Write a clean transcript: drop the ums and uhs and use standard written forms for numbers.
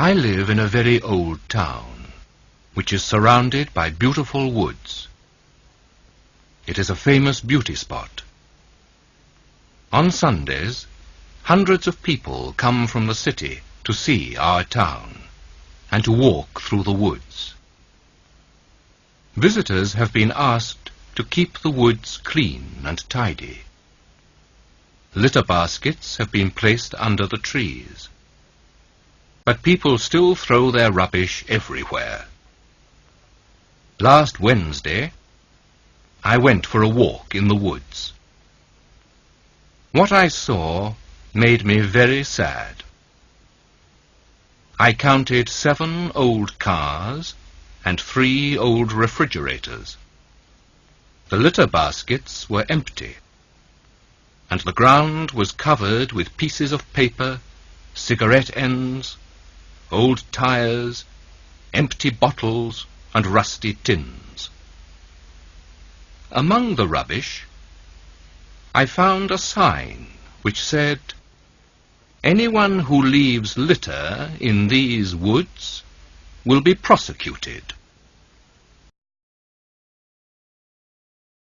I live in a very old town, which is surrounded by beautiful woods. It is a famous beauty spot. On Sundays, hundreds of people come from the city to see our town and to walk through the woods. Visitors have been asked to keep the woods clean and tidy. Litter baskets have been placed under the trees. But people still throw their rubbish everywhere. Last Wednesday, I went for a walk in the woods. What I saw made me very sad. I counted 7 old cars and 3 old refrigerators. The litter baskets were empty, and the ground was covered with pieces of paper, cigarette ends, old tires, empty bottles, and rusty tins. Among the rubbish, I found a sign which said, "Anyone who leaves litter in these woods will be prosecuted."